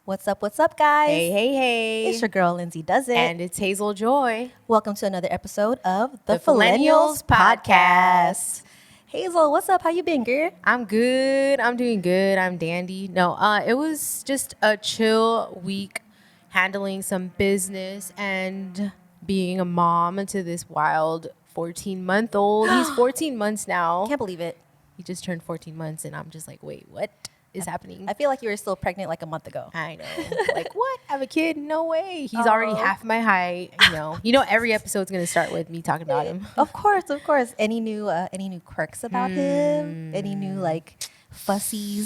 What's up, guys? Hey. It's your girl, Lindsey Does It. And it's Hazel Joy. Welcome to another episode of The Fillennials podcast. Hazel, what's up? How you been, girl? I'm good. I'm doing good. I'm dandy. No, it was just a chill week handling some business and being a mom to this wild 14-month-old. He's 14 months now. Can't believe it. He just turned 14 months and I'm just like, wait, what is happening? I feel like you were still pregnant like a month ago. I know. Like, what? I have a kid? No way. He's already half my height. You know, every episode's going to start with me talking about him. Of course. Any new quirks about him? Any new fussy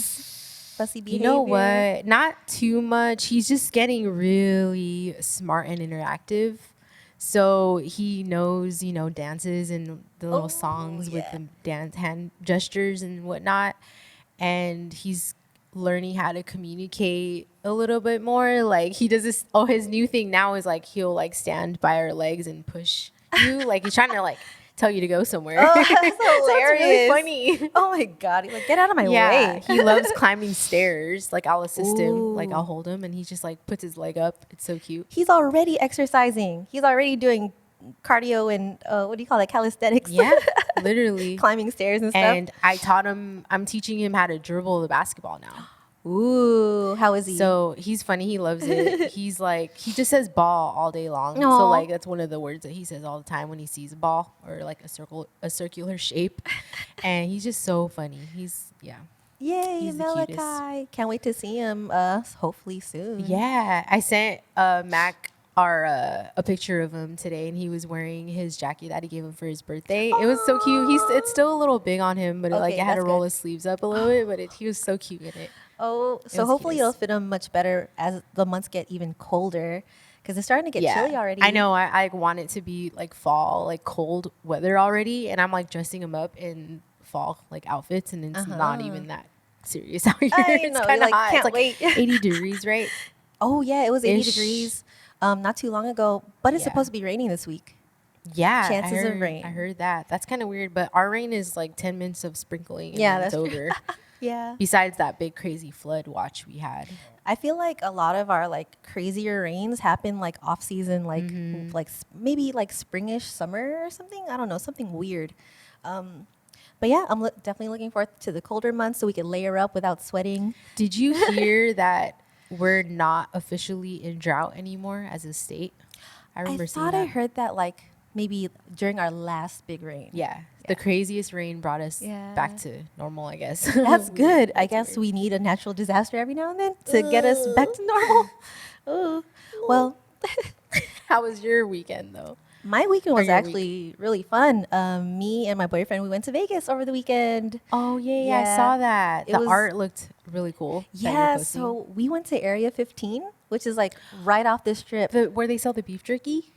behavior? You know what? Not too much. He's just getting really smart and interactive. So he knows, dances and the little songs with the dance hand gestures and whatnot. And he's learning how to communicate a little bit more. Like he does this. Oh, his new thing now is like he'll like stand by our legs and push you. Like he's trying to like tell you to go somewhere. Oh, that's hilarious. So it's really funny. Oh my God. He's like, get out of my way. He loves climbing stairs. Like I'll assist him. Like I'll hold him and he just like puts his leg up. It's so cute. He's already exercising. He's already doing cardio and what do you call it? Calisthenics. Yeah, literally. Climbing stairs and stuff. And I'm teaching him how to dribble the basketball now. Ooh, how is he? So he's funny. He loves it. He's like, he just says ball all day long. Aww. So like, that's one of the words that he says all the time when he sees a ball or like a circular shape. And he's just so funny. Yay, he's the Malachi. cutest. Can't wait to see him hopefully soon. Yeah. I sent Mac a picture of him today and he was wearing his jacket that he gave him for his birthday. It was so cute. It's still a little big on him, but it had to roll his sleeves up a little bit, but he was so cute in it. Oh, so hopefully it'll fit him much better as the months get even colder because it's starting to get chilly already. I know. I want it to be like fall, like cold weather already, and I'm like dressing him up in fall like outfits, and it's not even that serious out here. It's kind of hot. It's like wait. 80 degrees, right? Oh yeah, it was 80 degrees not too long ago, but it's supposed to be raining this week. Yeah, chances of rain. I heard that. That's kind of weird, but our rain is like 10 minutes of sprinkling, and then it's over. Yeah. Besides that big crazy flood watch we had. I feel like a lot of our like crazier rains happen like off season, like maybe like springish summer or something. I don't know, something weird. But yeah, I'm definitely looking forward to the colder months so we can layer up without sweating. Did you hear that we're not officially in drought anymore as a state? I remember seeing that. I heard that like maybe during our last big rain. Yeah. The craziest rain brought us back to normal, I guess. That's good. I guess we need a natural disaster every now and then to get us back to normal. Ooh. Well, how was your weekend, though? My weekend was actually really fun. Me and my boyfriend, we went to Vegas over the weekend. Oh, yeah. I saw that. The art looked really cool. Yeah, so we went to Area 15, which is like right off the strip. Where they sell the beef jerky?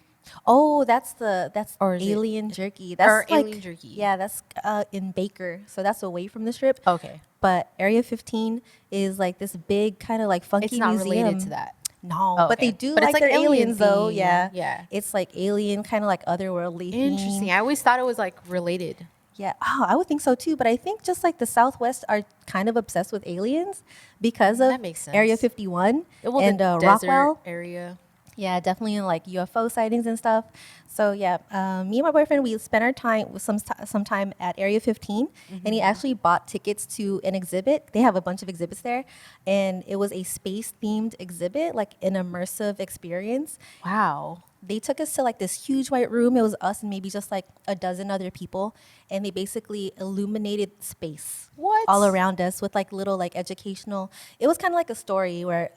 Oh, that's alien jerky. That's alien jerky. Yeah, that's in Baker. So that's away from the strip. Okay. But Area 15 is like this big kind of like funky museum. It's not related to that. No, but they do like their aliens though. Yeah. It's like alien, kind of like otherworldly. Interesting. I always thought it was like related. Yeah. Oh, I would think so too. But I think just like the Southwest are kind of obsessed with aliens because of Area 51 and Rockwell area. Yeah, definitely like UFO sightings and stuff. So yeah, me and my boyfriend, we spent our time with some time at Area 15, and he actually bought tickets to an exhibit. They have a bunch of exhibits there, and it was a space-themed exhibit, like an immersive experience. Wow. They took us to like this huge white room. It was us and maybe just like a dozen other people, and they basically illuminated space all around us with like little like educational. It was kind of like a story where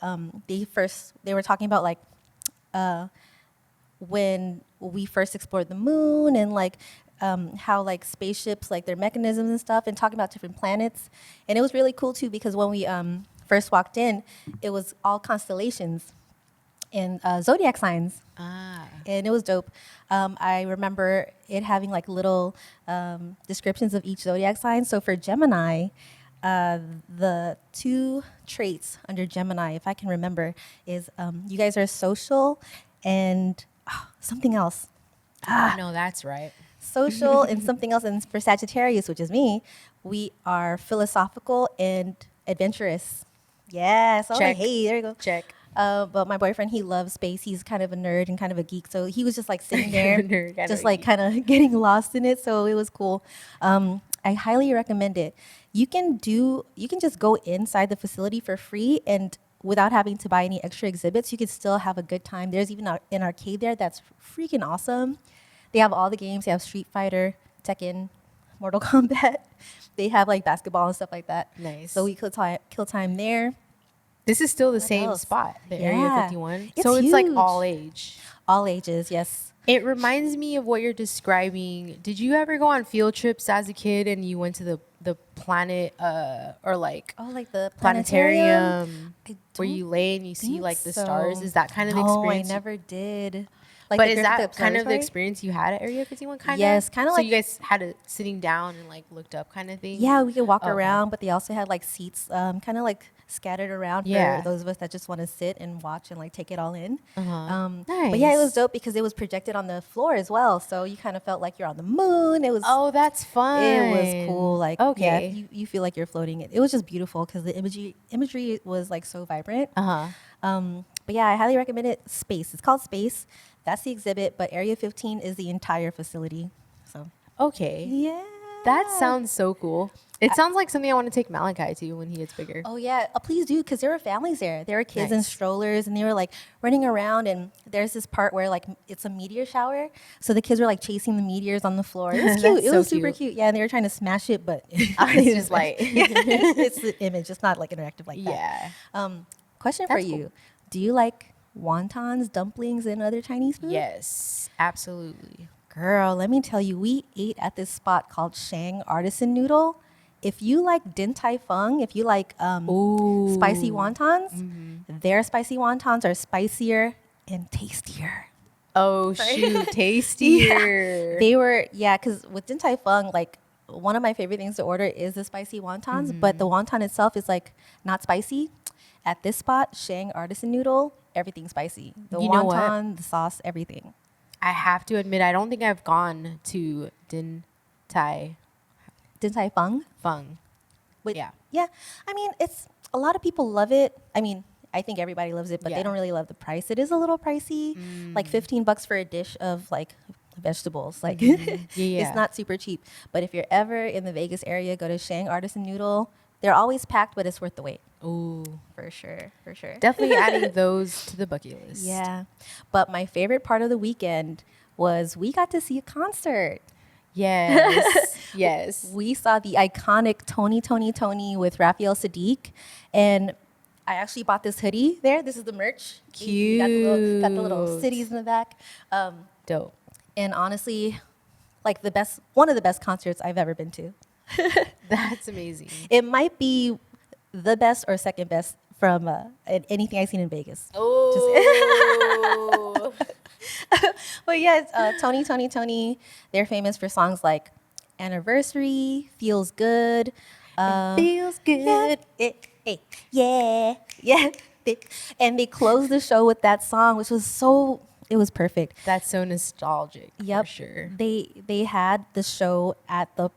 they were talking about like when we first explored the moon and like how like spaceships, like their mechanisms and stuff, and talking about different planets. And it was really cool too because when we first walked in, it was all constellations and zodiac signs. And it was dope. I remember it having like little descriptions of each zodiac sign. So for Gemini, the two traits under Gemini, if I can remember, is you guys are social and something else. No, that's right. Social and something else. And for Sagittarius, which is me, we are philosophical and adventurous. Yes. Check. Hey, there you go. Check. But my boyfriend, he loves space. He's kind of a nerd and kind of a geek. So he was just like sitting there, Nerd, kind just of like geek. kind of getting lost in it. So it was cool. I highly recommend it. You can just go inside the facility for free and without having to buy any extra exhibits, you can still have a good time. There's even an arcade there that's freaking awesome. They have all the games. They have Street Fighter, Tekken, Mortal Kombat. They have like basketball and stuff like that. Nice. So we could kill time there. This is still the What same else? spot, the Area Yeah. 51. It's So it's like huge. all age. All ages, yes. It reminds me of what you're describing. Did you ever go on field trips as a kid and you went to the planet or like Oh, like the planetarium. planetarium I where don't you lay and you see think like the stars? so. Is that kind of No, experience? I never did. Like But the is Griffith that kind of the Observatory? experience you had at Area 51? Kind of. Yes, kinda So like- you guys had it sitting down and like looked up, kind of thing. Yeah, we could walk Okay. around, but they also had like seats, kind of like scattered around Yeah. for those of us that just want to sit and watch and like take it all in. Uh-huh. But yeah, it was Nice. dope because it was projected on the floor as well, so you kind of felt like you're on the moon. It was Oh, that's fun. It was cool. Like, yeah, okay. you feel like you're floating. It was just beautiful because the imagery was like so vibrant. Uh huh. But yeah, I highly recommend it. Space. It's called Space. That's the exhibit, but Area 15 is the entire facility. So Okay. yeah, That sounds so cool. It sounds like something I want to take Malachi to when he gets bigger. Oh yeah, please do, because there were families there. There were kids in Nice. strollers, and they were like running around. And there's this part where like it's a meteor shower, so the kids were like chasing the meteors on the floor. It was cute. That's It so was super cute. cute. Yeah, and they were trying to smash it, but It's they didn't just smash like- it. it's the image. It's not like interactive like that. Yeah. Question for That's you: cool. Do you like wontons, dumplings, and other Chinese food? Yes, absolutely. Girl, let me tell you, we ate at this spot called Shang Artisan Noodle. If you like Din Tai Fung, if you like Ooh. spicy wontons, their spicy wontons are spicier and tastier. Oh shoot, tastier. They were, yeah, because with Din Tai Fung, like one of my favorite things to order is the spicy wontons, but the wonton itself is like not spicy. At this spot, Shang Artisan Noodle, everything's spicy. The You know what? wonton, the sauce, everything. I have to admit, I don't think I've gone to Din Tai Din Tai Fung. Fung. With, Yeah. Yeah. I mean, it's a lot of people love it. I mean, I think everybody loves it, but Yeah. they don't really love the price. It is a little pricey, like $15 for a dish of like vegetables. Like Yeah. it's not super cheap. But if you're ever in the Vegas area, go to Shang Artisan Noodle. They're always packed, but it's worth the wait. Ooh. For sure. For sure. Definitely adding those to the bucket list. Yeah. But my favorite part of the weekend was we got to see a concert. Yes. Yes. We saw the iconic Tony with Raphael Sadiq, and I actually bought this hoodie there. This is the merch. You got the little Cute. cities in the back. Dope. And honestly, like one of the best concerts I've ever been to. That's amazing. It might be the best or second best from anything I've seen in Vegas. Oh. But yeah, it's, Tony. They're famous for songs like Anniversary, Feels Good. Feels good. Yeah. And they closed the show with that song, which was it was perfect. That's so nostalgic. Yep. For sure. They had the show at the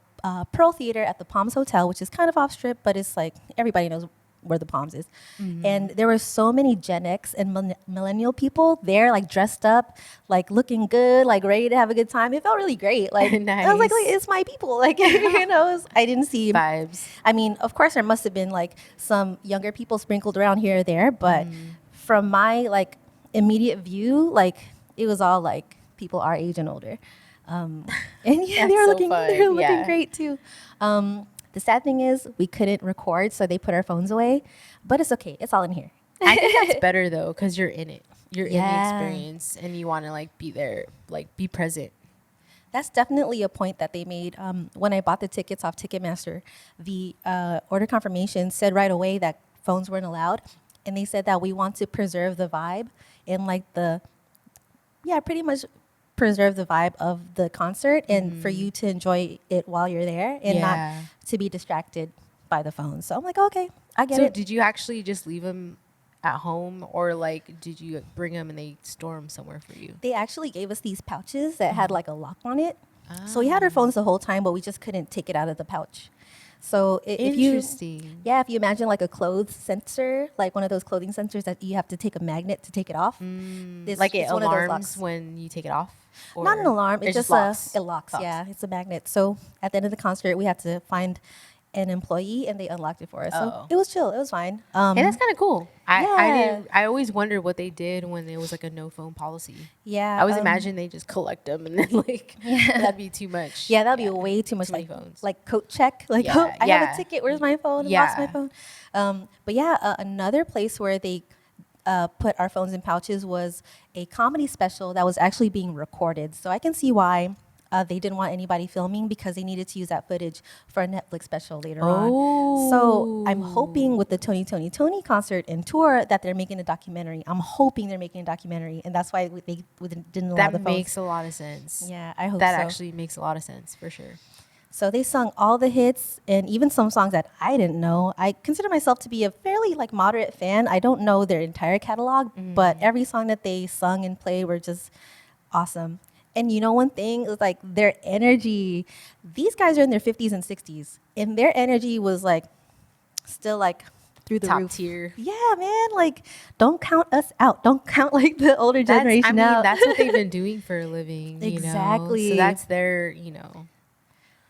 Pearl Theater at the Palms Hotel, which is kind of off strip, but it's like everybody knows where the Palms is. And there were so many Gen X and millennial people there, like dressed up, like looking good, like ready to have a good time. It felt really great. Like I was like, Nice. it's my people. Like I didn't see. Vibes. I mean, of course, there must have been like some younger people sprinkled around here or there, but from my like immediate view, like it was all like people our age and older. And yeah, That's so fun. they were looking Yeah. great too. The sad thing is we couldn't record, so they put our phones away, but it's okay. It's all in here. I think that's better though, because you're in it. You're in the Yeah. experience and you want to like be there, like be present. That's definitely a point that they made. When I bought the tickets off Ticketmaster, the order confirmation said right away that phones weren't allowed. And they said that we want to preserve the vibe and like pretty much preserve the vibe of the concert and for you to enjoy it while you're there and Yeah. not to be distracted by the phone. So I'm like, okay, I get So it. did you actually just leave them at home, or like did you bring them and they store them somewhere for you? They actually gave us these pouches that had like a lock on it. So we had our phones the whole time, but we just couldn't take it out of the pouch. So if you, Interesting. yeah, if you imagine like a clothes sensor, like one of those clothing sensors that you have to take a magnet to take it off. Like it it's one of those alarms locks. when you take it off? Not an Or alarm. it It's just locks? it locks. Yeah, it's a magnet. So at the end of the concert, we had to find an employee, and they unlocked it for us. So Oh. it was chill. It was fine. Hey, that's kind of cool. I Yeah. didn't. I always wondered what they did when there was like a no phone policy. Yeah. I always imagine they just collect them and then like that'd be too much. Yeah, that'd be way too much. Too many Like phones. like coat check. Like Yeah, oh, I have yeah. a ticket. Where's my phone? I lost my phone. But yeah, another place where they put our phones in pouches was a comedy special that was actually being recorded. So I can see why. They didn't want anybody filming because they needed to use that footage for a Netflix special later on. So I'm hoping with the Tony concert and tour that they're making a documentary. I'm hoping they're making a documentary, and that's why they didn't allow the That phones. makes a lot of sense. Yeah, I hope that so. actually makes a lot of sense for sure. So they sung all the hits and even some songs that I didn't know. I consider myself to be a fairly like moderate fan. I don't know their entire catalog, but every song that they sung and played were just awesome. And you know one thing is like their energy. These guys are in their 50s and 60s, and their energy was like still like through the Top roof. tier. Yeah, man. Like don't count us out. Don't count like the older generation out. That's what they've been doing for a living. Exactly. You know? So that's their,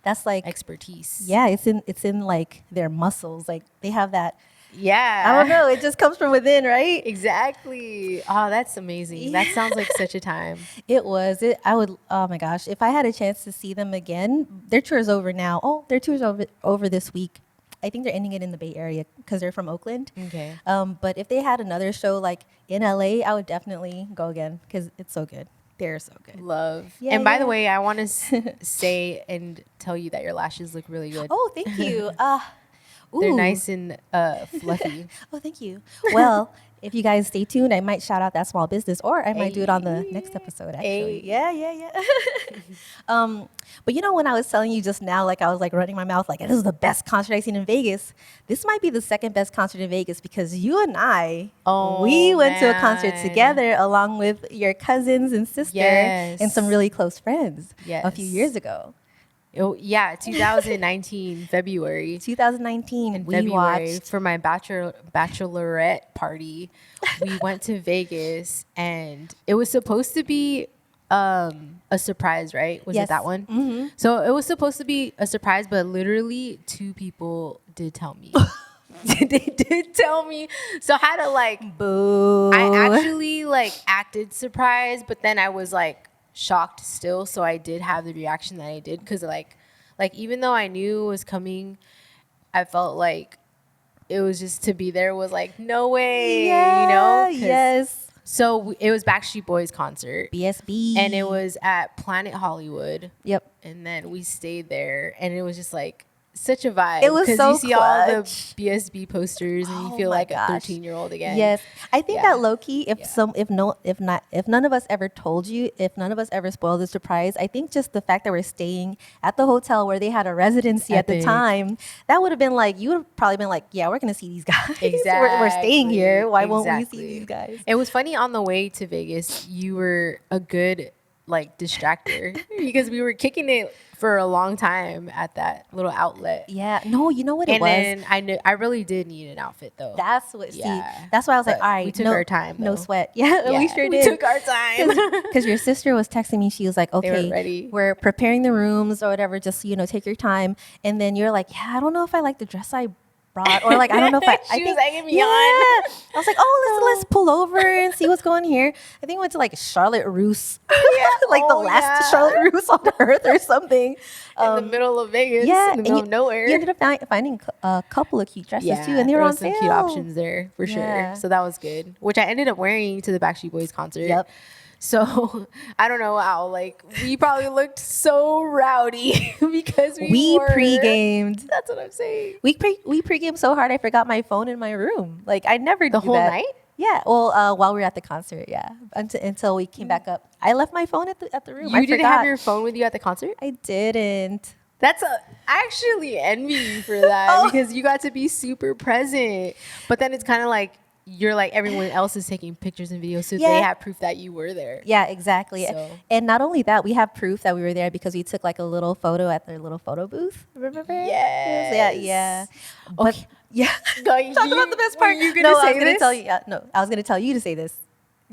That's like expertise. yeah, it's in like their muscles. Like they have that. Yeah. I don't know. It just comes from within, right? Exactly. Oh, that's amazing. That sounds like such a time. It was. I would. Oh my gosh! If I had a chance to see them again, their tour is over now. Oh, their tour's over this week. I think they're ending it in the Bay Area because they're from Oakland. Okay. But if they had another show like in LA, I would definitely go again because it's so good. They're so good. Love. Yeah, and by the yeah. way, I want to say and tell you that your lashes look really good. Oh, thank you. They're Ooh. nice and fluffy. Oh, thank you. Well, if you guys stay tuned, I might shout out that small business, or I might do it on the next episode. Actually, yeah. But you know, when I was telling you just now, like I was like running my mouth, like this is the best concert I've seen in Vegas. This might be the second best concert in Vegas because you and I, we went to a concert man. together along with your cousins and sister Yes. and some really close friends a few Yes. years ago. Oh, yeah, 2019 February. 2019, In we February watched. for my bachelorette party. We went to Vegas and it was supposed to be a surprise, right? Was Yes. it that one? Mm-hmm. So it was supposed to be a surprise, but literally 2 people did tell me. They did tell me. So I had to like, Boo. I actually like acted surprised, but then I was like shocked still. So I did have the reaction that I did because like even though I knew it was coming, I felt like it was just to be there was like no way, Yeah, you know? 'Cause- yes. So it was Backstreet Boys concert, BSB. and it was at Planet Hollywood, Yep. and then we stayed there, and it was just like such a vibe. It was 'cause so you see all the clutch. BSB posters, and Oh you feel my like gosh. a 13-year-old again. Yes, I think Yeah. that low key, if none of us ever told you, if none of us ever spoiled the surprise, I think just the fact that we're staying at the hotel where they had a residency at the Epic. time, that would have been like, you would have probably been like, yeah, we're gonna see these guys. Exactly. we're staying here. Why won't we Exactly. see these guys? It was funny on the way to Vegas. You were a good like distractor because we were kicking it for a long time at that little outlet. Yeah, no, you know what it And was? then I really did need an outfit though. That's what. Yeah. See, that's why I was like, But all right, we took no, our time, no though. sweat. Yeah, we sure did. We took our time. Because your sister was texting me, she was like, were "Okay, ready. we're preparing the rooms or whatever. Just take your time." And then you're like, "Yeah, I don't know if I like the dress I brought, or like I don't know if I." She was egging me yeah. on. I was like, "Oh, let's pull over and see what's going here." I think we went to like Charlotte Russe, like the Oh, last yeah. Charlotte Russe on earth or something. In the middle of Vegas, yeah, in the and middle you- of nowhere. You ended up finding a couple of cute dresses too, and they were there on was some sale. cute options there for Yeah. sure. So that was good, which I ended up wearing to the Backstreet Boys concert. Yep. So I don't know how, like, we probably looked so rowdy because We were. pre-gamed. That's what I'm saying. We pre-gamed so hard I forgot my phone in my room. Like I never The do whole that. night? Yeah. Well, while we were at the concert, yeah. Until we came back up, I left my phone at the room. You I didn't forgot. have your phone with you at the concert? I didn't. I actually envy you for that Oh. because you got to be super present. But then it's kind of like you're like everyone else is taking pictures and videos, so Yeah. they have proof that you were there. Yeah, exactly. So- And not only that, we have proof that we were there because we took like a little photo at their little photo booth. Remember? Yes. Yeah, yeah. But Okay. yeah. Like, Talk about the best part. Were you gonna No, I say was gonna this? tell you. No, I was gonna tell you to say this.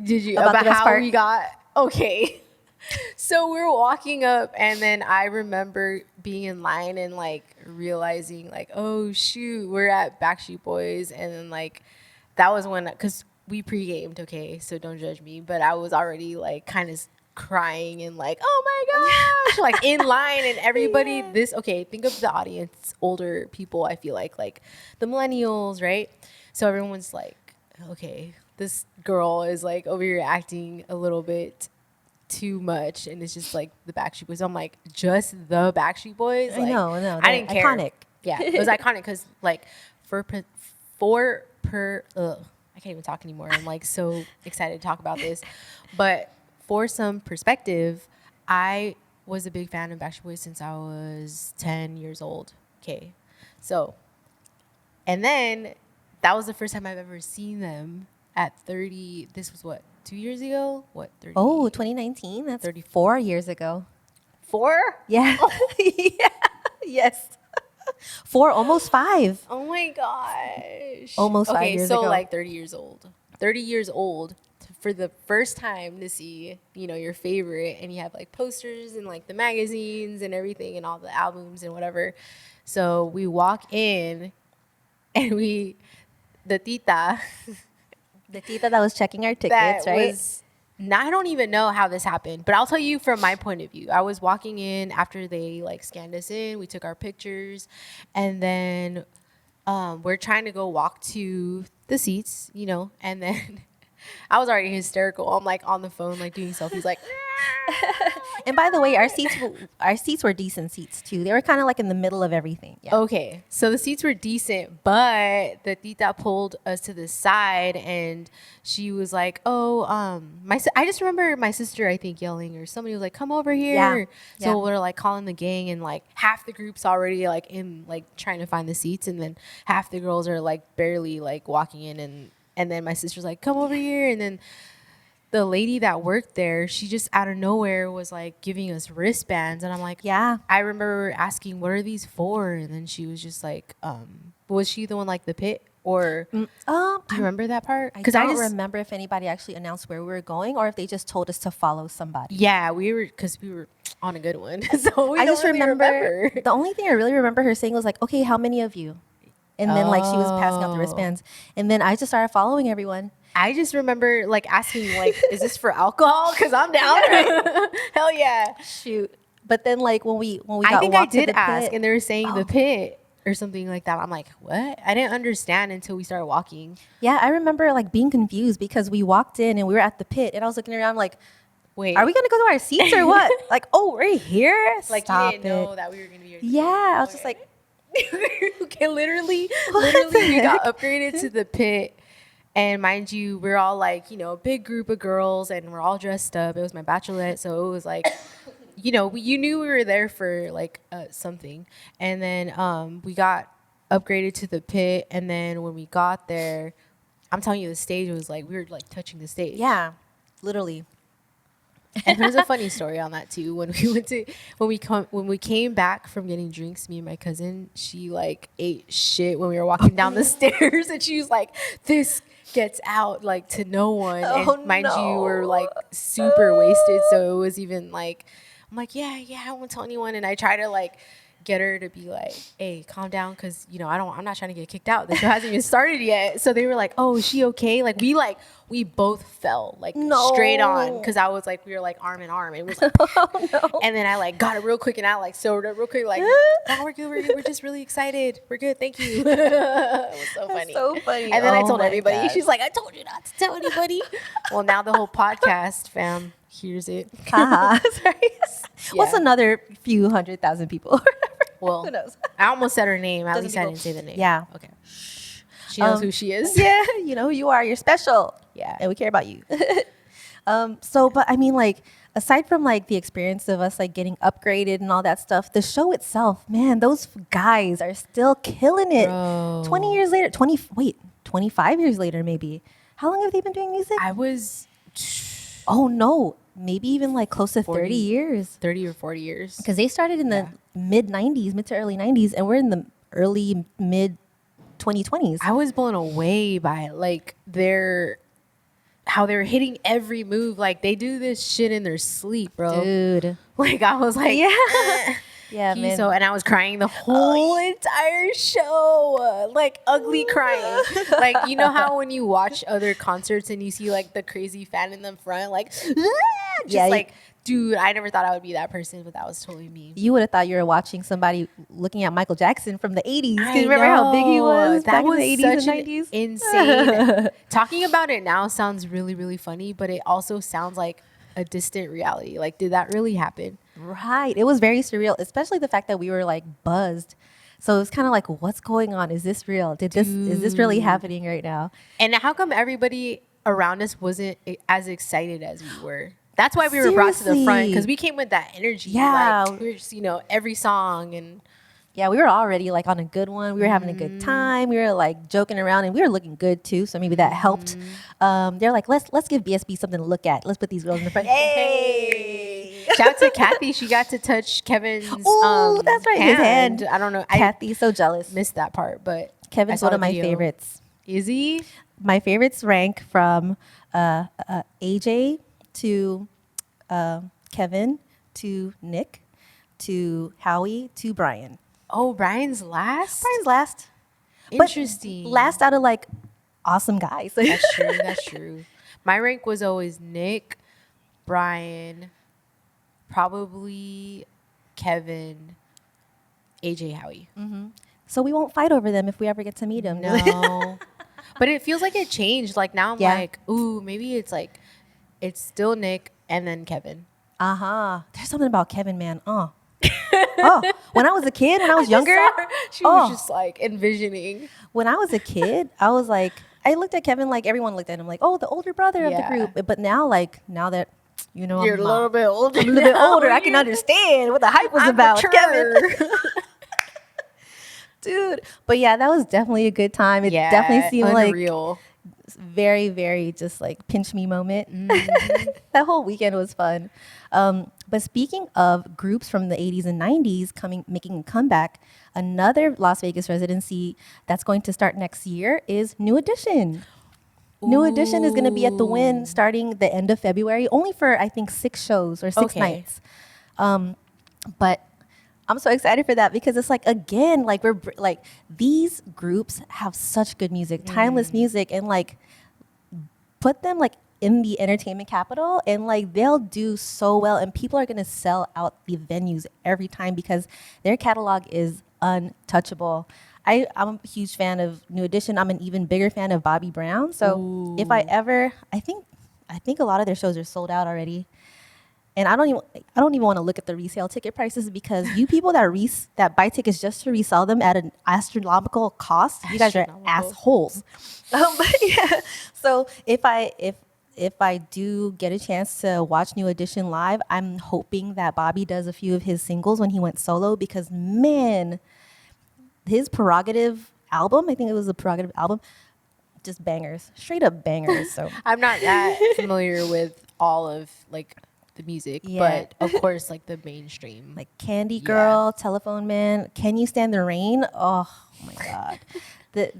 Did you About about, the best how part? we got? Okay. So we were walking up, and then I remember being in line and like realizing like, oh shoot, we're at Backstreet Boys, and then like that was when, because we pre-gamed, okay, so don't judge me, but I was already like kind of crying and like, oh my gosh, like in line, and everybody think of the audience, older people, I feel like the millennials, right? So everyone's like, okay, this girl is like over here acting a little bit too much, and it's just like the Backstreet Boys. I'm like, just the Backstreet Boys? I know. I they're didn't care. iconic. Yeah, it was iconic because like I can't even talk anymore. I'm like so excited to talk about this. But for some perspective, I was a big fan of Backstreet Boys since I was 10 years old. Okay. So, and then that was the first time I've ever seen them at 30. This was what, 2 years ago? What, 30? Oh, 2019? That's 34 years ago. 4? Yeah. Yeah. Yes. 4, almost 5. Oh my gosh. Almost 5 years so ago. like 30 years old. 30 years old for the first time to see, your favorite, and you have like posters and like the magazines and everything and all the albums and whatever. So we walk in and the tita The tita that was checking our tickets, that right? was, I don't even know how this happened, but I'll tell you from my point of view. I was walking in after they like scanned us in. We took our pictures, and then we're trying to go walk to the seats, and then I was already hysterical. I'm like on the phone, like doing selfies, like. And by the way, our seats were decent seats too. They were kind of like in the middle of everything. Yeah. Okay, so the seats were decent, but the tita pulled us to the side, and she was like, "Oh, I just remember my sister, I think, yelling, or somebody was like, come over here." Yeah. So Yeah. we're like calling the gang, and like half the group's already like in like trying to find the seats, and then half the girls are like barely like walking in, and then my sister's like, "Come over here," and then the lady that worked there, she just out of nowhere was like giving us wristbands, and I'm like, Yeah. I remember asking, what are these for? And then she was just like, was she the one like the pit? Or do you remember that part? I don't remember if anybody actually announced where we were going or if they just told us to follow somebody. Yeah, we were on a good one. So I just remember the only thing I really remember her saying was like, "Okay, how many of you?" And then like she was passing out the wristbands, and then I just started following everyone. I just remember like asking like, is this for alcohol? Because I'm down. Hell yeah. Shoot. But then like when we got I think I walked to did the ask, pit- and they were saying the pit or something like that. I'm like, what? I didn't understand until we started walking. Yeah, I remember like being confused because we walked in and we were at the pit, and I was looking around like, Wait, are we gonna go to our seats or what? Like, oh, we're here. like Stop you didn't know it. that we were gonna be here? Yeah, I was just like, Okay, literally, we got upgraded to the pit. And mind you, we're all like, a big group of girls, and we're all dressed up. It was my bachelorette, so it was like, you knew we were there for like something. And then we got upgraded to the pit, and then when we got there, I'm telling you, the stage was like, we were like touching the stage. yeah, literally. And there's a funny story on that too. When we came back from getting drinks, me and my cousin, she like ate shit when we were walking down the stairs, and she was like, "This gets out like to no one." And mind you, we're like super wasted, so it was even like, I'm like, yeah, I won't tell anyone, and I try to like get her to be like, hey, calm down, because I'm not trying to get kicked out. The show hasn't even started yet. So they were like, oh, is she okay? Like we both fell like straight on, because I was like, we were like arm in arm, and it was like, and then I like got it real quick, and I like sobered up real quick, like, no, we're good, we're just really excited, we're good, thank you. It was so funny. So funny. And then I told my everybody. gosh. She's like, I told you not to tell anybody. Well, now the whole podcast fam hears it. Haha. Sorry. What's Yeah. another few 100,000 people? Well, Who knows? I almost said her name. At Dozen least I people. didn't say the name. Yeah. Okay. She knows who she is. Yeah, you know who you are. You're special. Yeah. And we care about you. But I mean, like, aside from like the experience of us like getting upgraded and all that stuff, the show itself, man, those guys are still killing it. Bro. 20 years later, 25 years later, maybe. How long have they been doing music? I was Oh no, maybe even like close to 40 30 years. 30 or 40 years. Because they started in the mid 90s, mid to early 90s, and we're in the early mid 2020s. I was blown away by like how they're hitting every move. Like they do this shit in their sleep, bro. Dude. Like I was like, Yeah. Yeah, He's man. so, and I was crying the whole entire show, like ugly crying. Like, you know how when you watch other concerts and you see like the crazy fan in the front, like, just like, dude, I never thought I would be that person, but that was totally me. You would have thought you were watching somebody looking at Michael Jackson from the 80s. Because remember how big he was that back was in the 80s such and 90s? insane. Talking about it now sounds really, really funny, but it also sounds like a distant reality. Like, did that really happen? Right. It was very surreal, especially the fact that we were like buzzed. So it was kind of like, what's going on? Is this real? Is this really happening right now? And how come everybody around us wasn't as excited as we were? That's why we were brought to the front, because we came with that energy. Yeah. Like, we were just, every song and... Yeah, we were already like on a good one. We were having a good time. We were like joking around, and we were looking good too. So maybe that helped. They're like, let's give BSB something to look at. Let's put these girls in the front. Hey! Shout out to Kathy. She got to touch Kevin's that's right, his hand. I don't know. Kathy's so jealous. Missed that part, but Kevin's one of my favorites. Is he? My favorites rank from AJ to Kevin to Nick to Howie to Brian. Oh, Brian's last? Brian's last. Interesting. But last out of like awesome guys. That's true. That's true. My rank was always Nick, Brian, probably Kevin, AJ, Howie. Mm-hmm. So we won't fight over them if we ever get to meet them. No. But it feels like it changed. Like now I'm like, ooh, maybe it's like, it's still Nick and then Kevin. Uh-huh. There's something about Kevin, man. When I was a kid, when I was younger, she was just like envisioning. When I was a kid, I was like, I looked at Kevin like everyone looked at him like, oh, the older brother of the group. But now that you're a little bit older. I'm a little bit older. I can understand what the hype was about, mature. Kevin. Dude. But yeah, that was definitely a good time. It definitely seemed unreal. Like very, very just like pinch me moment. That whole weekend was fun. But speaking of groups from the 80s and 90s making a comeback, another Las Vegas residency that's going to start next year is New Edition. Ooh. New Edition is going to be at the Wynn starting the end of February, only for I think 6 shows or 6 nights. But I'm so excited for that because it's like, again, like we're like these groups have such good music, timeless music, and like put them like in the entertainment capital and like they'll do so well and people are going to sell out the venues every time because their catalog is untouchable. I'm a huge fan of New Edition. I'm an even bigger fan of Bobby Brown. So if I think a lot of their shows are sold out already. And I don't even want to look at the resale ticket prices because you people that buy tickets just to resell them at an astronomical cost, you guys are assholes. But yeah. So if I do get a chance to watch New Edition live, I'm hoping that Bobby does a few of his singles when he went solo because man, his Prerogative album, I think it was a Prerogative album, just bangers, straight up bangers. So I'm not that familiar with all of like the music, but of course like the mainstream, like Candy Girl, Telephone Man, Can You Stand the Rain? Oh my God.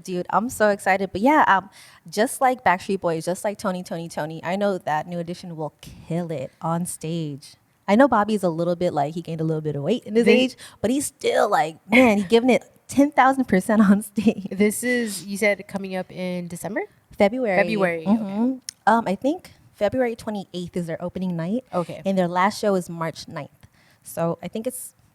Dude, I'm so excited. But yeah, just like Backstreet Boys, just like Tony, I know that New Edition will kill it on stage. I know Bobby's a little bit like, he gained a little bit of weight in his age, but he's still like, man, he's giving it 10,000% on stage. This is, you said, coming up in December? February. Okay. I think February 28th is their opening night. Okay. And their last show is March 9th. So I think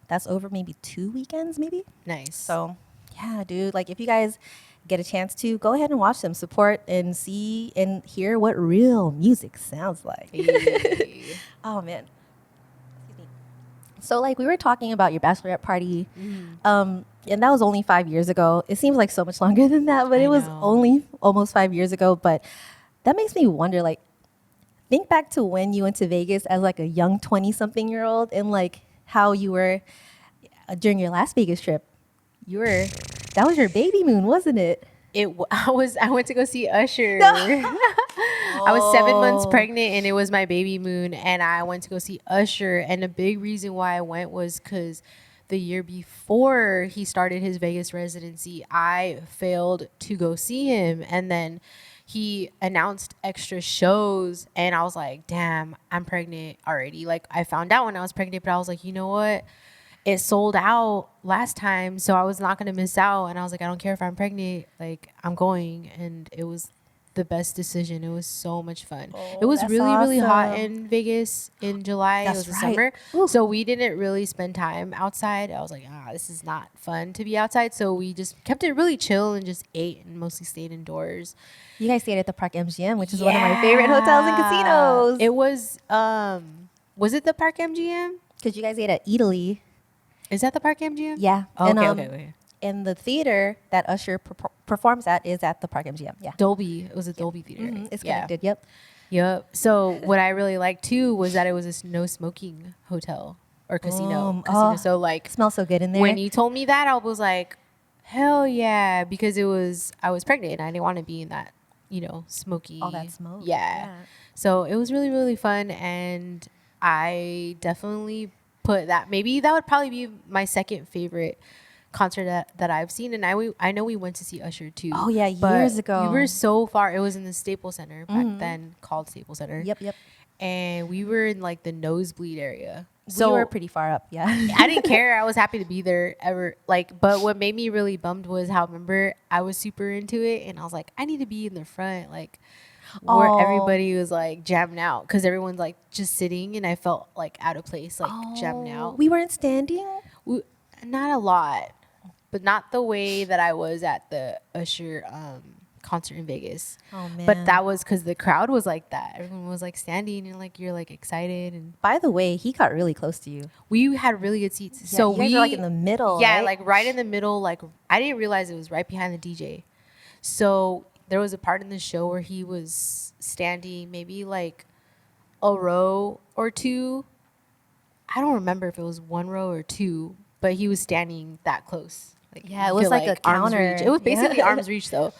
that's over maybe 2 weekends, maybe. Nice. So yeah, dude, like if you guys get a chance to, go ahead and watch them, support and see and hear what real music sounds like. Hey. Oh man. Excuse me. So like we were talking about your bachelorette party, and that was only 5 years ago. It seems like so much longer than that, but it was only almost 5 years ago. But that makes me wonder, like, think back to when you went to Vegas as like a young 20-something-year-old and like how you were during your last Vegas trip. That was your baby moon, wasn't it? I went to go see Usher. I was 7 months pregnant and it was my baby moon, and I went to go see Usher. And a big reason why I went was because the year before he started his Vegas residency, I failed to go see him, and then he announced extra shows, and I was like, damn, I'm pregnant already. Like, I found out when I was pregnant, but I was like, you know what? It sold out last time, so I was not going to miss out. And I was like, I don't care if I'm pregnant. Like, I'm going. And it was the best decision. It was so much fun. It was really, really hot in Vegas in July. It was the summer. So we didn't really spend time outside. I was like, this is not fun to be outside. So we just kept it really chill and just ate and mostly stayed indoors. You guys stayed at the Park MGM, which is one of my favorite hotels and casinos. It was it the Park MGM? Because you guys ate at Italy. Is that the Park MGM? Yeah. Oh, and, okay. And the theater that Usher performs at is at the Park MGM. Yeah. Dolby. It was a Dolby theater. Mm-hmm. It's connected. Yep. So what I really liked too was that it was a no smoking hotel or casino. So like, it smells so good in there. When you told me that, I was like, hell yeah, because I was pregnant and I didn't want to be in that, smoky. All that smoke. Yeah. So it was really, really fun, and I definitely put that. Maybe that would probably be my second favorite concert that I've seen. And I know we went to see Usher too. Oh yeah, years ago. We were so far. It was in the Staples Center back then, called Staples Center. Yep. And we were in like the nosebleed area. So we were pretty far up. Yeah. I didn't care. I was happy to be there but what made me really bummed was how, remember, I was super into it and I was like, I need to be in the front, like where everybody was like jamming out, because everyone's like just sitting and I felt like out of place, like jamming out. We weren't standing? Not a lot, but not the way that I was at the Usher concert in Vegas. Oh man. But that was because the crowd was like that. Everyone was like standing and like you're like excited. And by the way, he got really close to you. We had really good seats. Yeah, so we were like in the middle. Yeah, right? like right in the middle. Like I didn't realize it was right behind the DJ. So there was a part in the show where he was standing maybe like a row or two. I don't remember if it was one row or two, but he was standing that close. Like, yeah, it was like a counter. It was basically arm's reach though.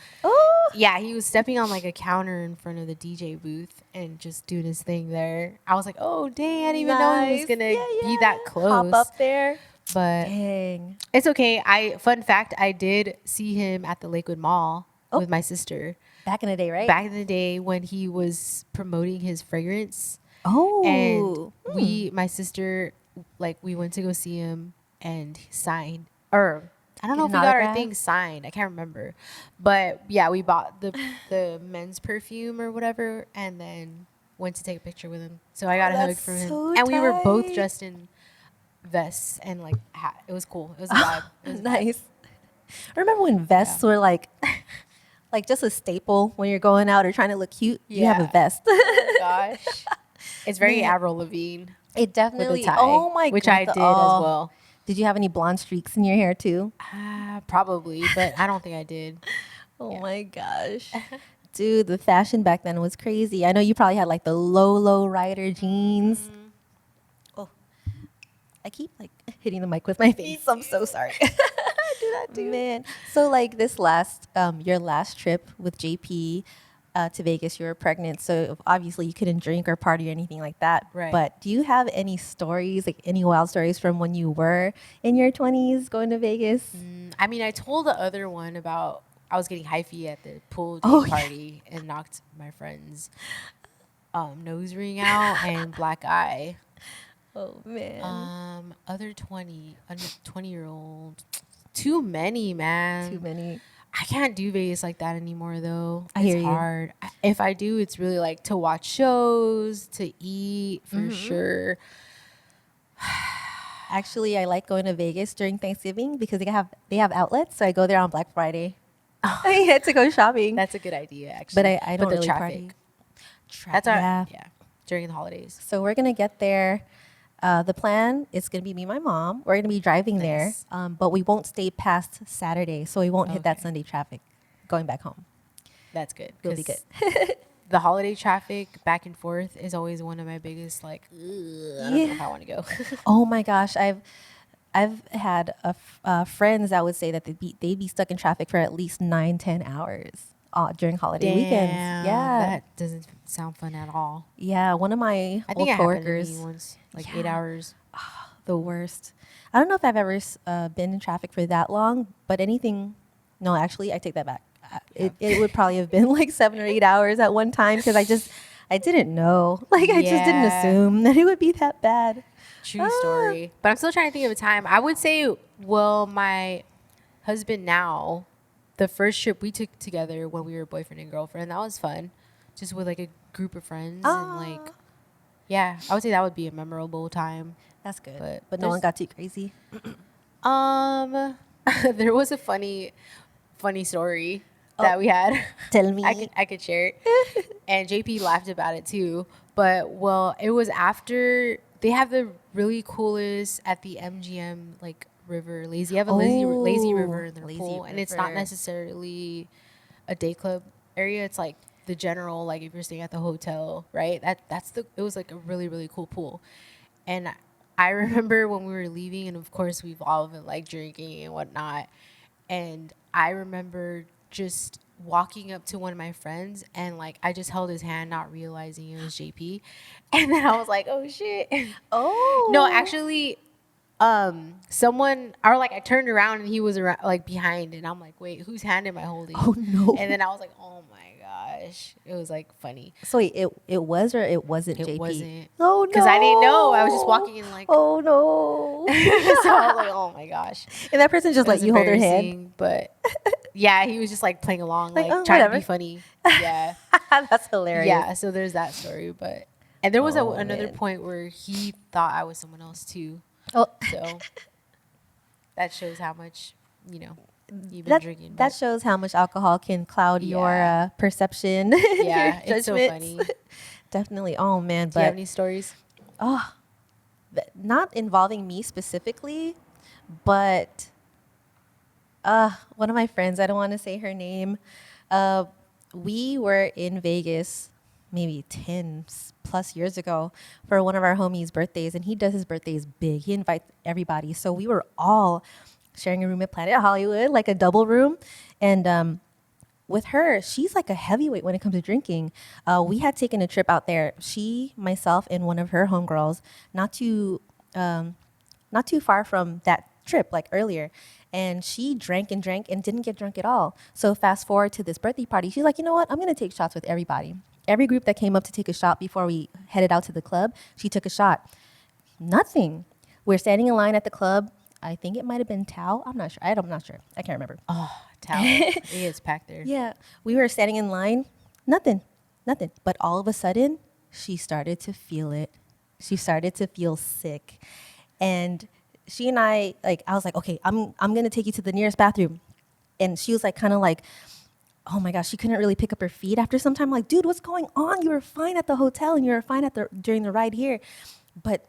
Yeah, he was stepping on like a counter in front of the DJ booth and just doing his thing there. I was like, oh dang, I didn't even know he was gonna be that close. Pop up there. But dang, it's okay. Fun fact, I did see him at the Lakewood Mall with my sister. Back in the day, right? Back in the day when he was promoting his fragrance. Oh. And my sister, like, we went to go see him and he signed, or I don't know if we got our thing signed. I can't remember. But yeah, we bought the men's perfume or whatever and then went to take a picture with him. So I got a hug from him. So and we were both dressed in vests and like hat. It was cool. It was a vibe. It was nice. I remember when vests were like just a staple when you're going out or trying to look cute. Yeah. You have a vest. Oh my gosh. It's very Avril Lavigne. It definitely. Tie, oh my god. Which I did as well. Did you have any blonde streaks in your hair too? Probably, but I don't think I did. Oh my gosh. Dude, the fashion back then was crazy. I know you probably had like the low rider jeans. Oh, I keep like hitting the mic with my face. I'm so sorry. I do that too. Man. So like this your last trip with JP to Vegas, you were pregnant. So obviously you couldn't drink or party or anything like that. Right. But do you have any stories, like any wild stories from when you were in your 20s going to Vegas? I mean, I told the other one about I was getting hyphy at the pool day party and knocked my friend's nose ring out and black eye. Oh man. Under 20-year-old. Too many, man. Too many. I can't do Vegas like that anymore, though. It's hard. If I do, it's really like to watch shows, to eat for sure. Actually, I like going to Vegas during Thanksgiving because they have outlets. So I go there on Black Friday. I had to go shopping. That's a good idea, actually. But I don't really party. That's our during the holidays. So we're gonna get there. The plan is going to be me and my mom. We're going to be driving there, but we won't stay past Saturday, so we won't hit that Sunday traffic going back home. That's good. It'll be good. The holiday traffic back and forth is always one of my biggest, like, I don't know if I want to go. Oh, my gosh. I've had friends that would say that they'd be stuck in traffic for at least 9-10 hours during holiday weekends. Damn, Yeah, that doesn't sound fun at all. yeah. One of my I old think it happened to me coworkers, once, like Yeah. 8 hours. the worst. I don't know if I've ever been in traffic for that long, but anything. No, actually, I take that back. It would probably have been like 7 or 8 hours at one time because I didn't know. Like I just didn't Yeah. assume that it would be that bad. True story. But I'm still trying to think of a time. I would say, well, my husband now, the first trip we took together when we were boyfriend and girlfriend, that was fun. Just with like a group of friends and like, yeah, I would say that would be a memorable time. That's good. But But no one got too crazy. There was a funny story that we had. Tell me. I could share it. And JP laughed about it too. But well, it was after they have the really coolest at the MGM like river lazy. You have a lazy river in their Lazy pool, and it's not river. necessarily a day club area. It's like the general, like if you're staying at the hotel, right? It was like a really, really cool pool. And I remember when we were leaving, and of course we've all been like drinking and whatnot. And I remember just walking up to one of my friends and like I just held his hand, not realizing it was JP. And then I was like, oh shit. Oh. No, actually, someone, or like I turned around and he was around, like behind, and I'm like, wait, whose hand am I holding? Oh no. And then I was like, oh my gosh, it was like funny. So wait, it was or it wasn't It JP? wasn't. Oh no. Because I didn't know. I was just walking in like, Oh no. so I was like, oh my gosh. And that person just It let was you hold her hand. embarrassing, but yeah, he was just like playing along, Like, like oh, trying whatever. to be funny. Yeah, That's hilarious. yeah. So there's that story, but and there was Oh, another man. point where he thought I was someone else too. Oh, So that shows how much you've been drinking. that but shows how much alcohol can cloud your Yeah. perception. yeah, your it's so judgments. funny. Definitely. Oh man, Do you have but any stories? not involving me specifically, but one of my friends, I don't want to say her name, we were in Vegas maybe 10 plus years ago for one of our homies' birthdays, and he does his birthdays big. He invites everybody. So we were all sharing a room at Planet Hollywood, like a double room. And with her, she's like a heavyweight when it comes to drinking. We had taken a trip out there, she, myself, and one of her homegirls, not too far from that trip, like earlier. And she drank and didn't get drunk at all. So fast forward to this birthday party. She's like, you know what? I'm going to take shots with everybody. Every group that came up to take a shot before we headed out to the club, she took a shot. Nothing. We're standing in line at the club. I think it might have been Tao. I'm not sure. I'm not sure. I can't remember. Oh, towel. It gets packed there. Yeah. We were standing in line. Nothing. But all of a sudden, she started to feel it. She started to feel sick. And she and I was like, okay, I'm going to take you to the nearest bathroom. And she was like, kind of like, oh my gosh, she couldn't really pick up her feet after some time. I'm like, dude, what's going on? You were fine at the hotel and you were fine during the ride here. But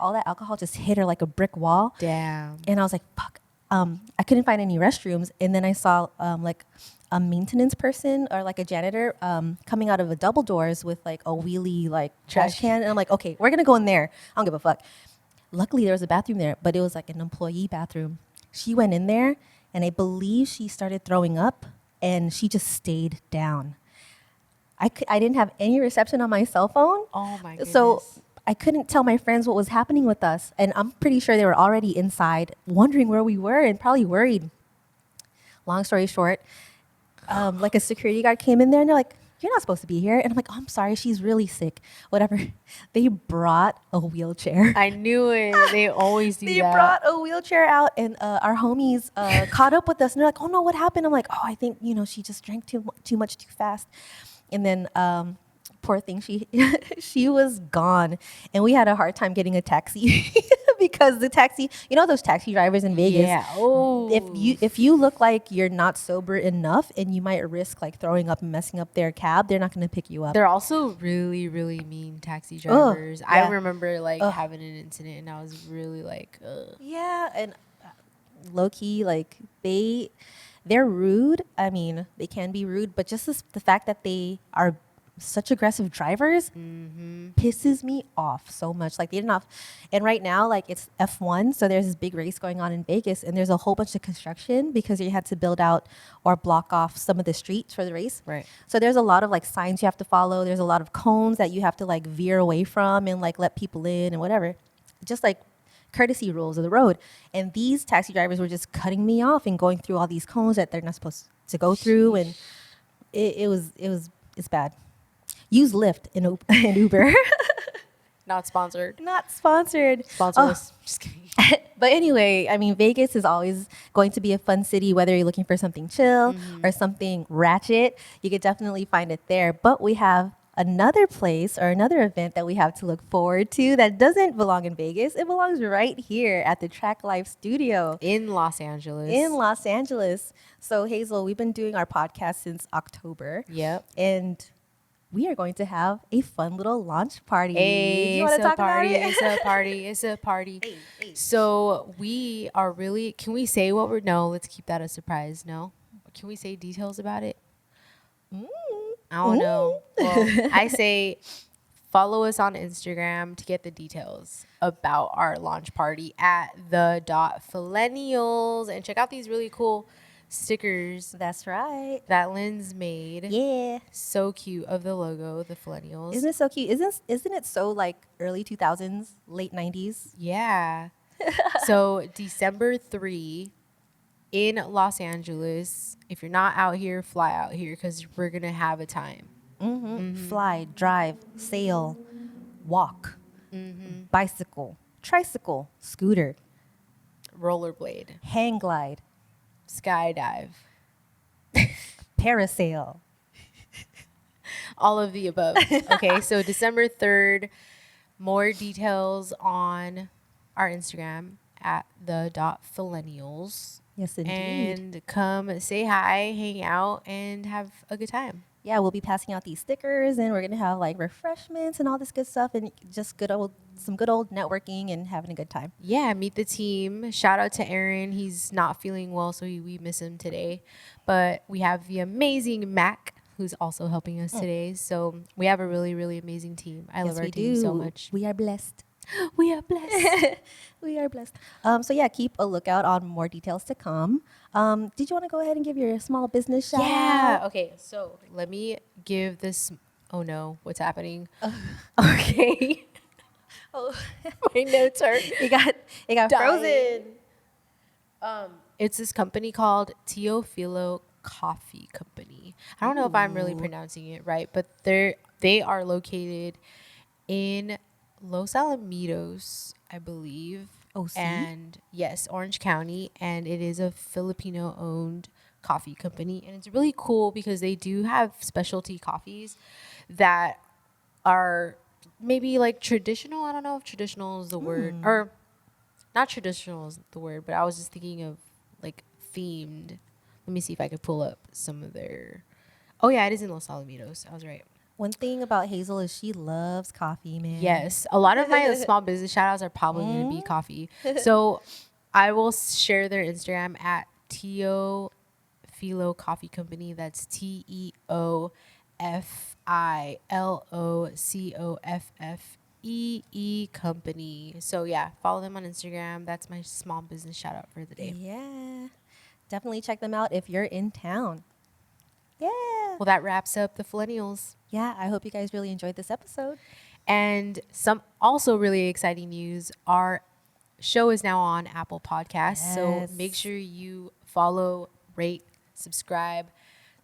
all that alcohol just hit her like a brick wall. Damn. And I was like, fuck. I couldn't find any restrooms. And then I saw like a maintenance person or like a janitor coming out of a double doors with like a wheelie like trash can. And I'm like, okay, we're going to go in there. I don't give a fuck. Luckily, there was a bathroom there, but it was like an employee bathroom. She went in there, and I believe she started throwing up, and she just stayed down. I didn't have any reception on my cell phone. Oh my goodness. So I couldn't tell my friends what was happening with us. And I'm pretty sure they were already inside, wondering where we were and probably worried. Long story short, like a security guard came in there, and they're like, you're not supposed to be here. And I'm like, oh, I'm sorry, she's really sick. Whatever. They brought a wheelchair. I knew it. They always do They that. brought a wheelchair out, and our homies caught up with us. And they're like, oh, no, what happened? I'm like, oh, I think, she just drank too much too fast. And then poor thing, she was gone. And we had a hard time getting a taxi because the taxi, those taxi drivers in Vegas. Yeah. Oh. If you look like you're not sober enough and you might risk like throwing up and messing up their cab, they're not going to pick you up. They're also really, really mean taxi drivers. Yeah. I remember having an incident and I was really like, ugh. Yeah, and low key, like they're rude. I mean, they can be rude, but just the fact that they are such aggressive drivers pisses me off so much. Like they didn't have, and right now like it's F1, so there's this big race going on in Vegas, and there's a whole bunch of construction because you had to build out or block off some of the streets for the race. Right. So there's a lot of like signs you have to follow. There's a lot of cones that you have to like veer away from and like let people in and whatever. Just like courtesy rules of the road. And these taxi drivers were just cutting me off and going through all these cones that they're not supposed to go through, and it's bad. Use Lyft and Uber. Not sponsored. Not sponsored. Sponsorless. Just kidding. But anyway, I mean, Vegas is always going to be a fun city, whether you're looking for something chill or something ratchet. You could definitely find it there. But we have another place or another event that we have to look forward to that doesn't belong in Vegas. It belongs right here at the Track Life Studio In Los Angeles. in Los Angeles. So Hazel, we've been doing our podcast since October. Yep. And we are going to have a fun little launch party. Hey, Do you want to talk about it? It's a party. It's a party. Hey. So we are really, can we say what we're, no, let's keep that a surprise. No? Can we say details about it? I don't know. Well, I say follow us on Instagram to get the details about our launch party at the.Fillennials, and check out these really cool stickers That's right. that Lynn's made. Yeah. So cute, of the logo, the Fillennials. Isn't it so cute? Isn't it so like early 2000s, late 90s? Yeah. So December 3 in Los Angeles. If you're not out here, fly out here because we're going to have a time. Fly, drive, sail, walk, bicycle, tricycle, scooter, Rollerblade, hang glide, skydive, parasail. all of the above. Okay, so December 3rd, more details on our Instagram at the.Fillennials. Yes, indeed. And come say hi, hang out, and have a good time. Yeah, we'll be passing out these stickers, and we're gonna have like refreshments and all this good stuff, and just some good old networking and having a good time. Yeah, meet the team. Shout out to Aaron. He's not feeling well, so we miss him today. But we have the amazing Mac, who's also helping us today. So we have a really, really amazing team. I love our team so much. We are blessed. We are blessed. We are blessed. So yeah, keep a lookout on more details to come. Did you want to go ahead and give your small business shout Yeah. out? Okay, so let me give this. Oh no, what's happening? Okay. Oh, My notes are. it got Dying. frozen. It's this company called Teofilo Coffee Company. I don't know if I'm really pronouncing it right, but they are located in Los Alamitos, I believe. Oh, see? And yes, Orange County, and it is a Filipino-owned coffee company, and it's really cool because they do have specialty coffees that are maybe like traditional. I don't know if traditional is the word, or not traditional is the word, but I was just thinking of like themed. Let me see if I could pull up some of their. Oh yeah, it is in Los Alamitos. I was right. One thing about Hazel is she loves coffee, man. Yes, a lot of my small business shout outs are probably going to be coffee. So I will share their Instagram at Teofilo Coffee Company. That's TeoFiloCoffee Company. So yeah, follow them on Instagram. That's my small business shout out for the day. Yeah. Definitely check them out if you're in town. Yeah. Well, that wraps up the Fillennials. Yeah, I hope you guys really enjoyed this episode. And some also really exciting news. Our show is now on Apple Podcasts. So Yes. make sure you follow, rate, subscribe,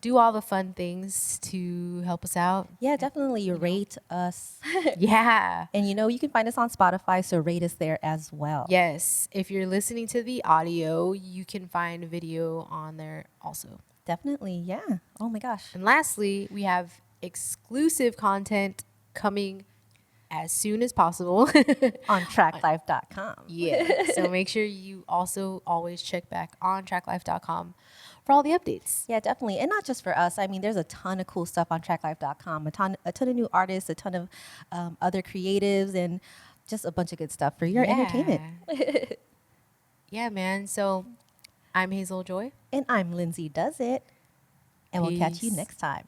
do all the fun things to help us out. Yeah, definitely rate us. Yeah. And you can find us on Spotify, so rate us there as well. Yes. If you're listening to the audio, you can find video on there also. Definitely, yeah. Oh my gosh. And lastly, we have exclusive content coming as soon as possible. On tracklife.com. Yeah. So make sure you also always check back on tracklife.com for all the updates. Yeah, definitely. And not just for us. I mean, there's a ton of cool stuff on tracklife.com, a ton of new artists, a ton of other creatives, and just a bunch of good stuff for your entertainment. Yeah, man. So I'm Hazel Joy. And I'm Lindsay Does It. And we'll catch you Peace. next time.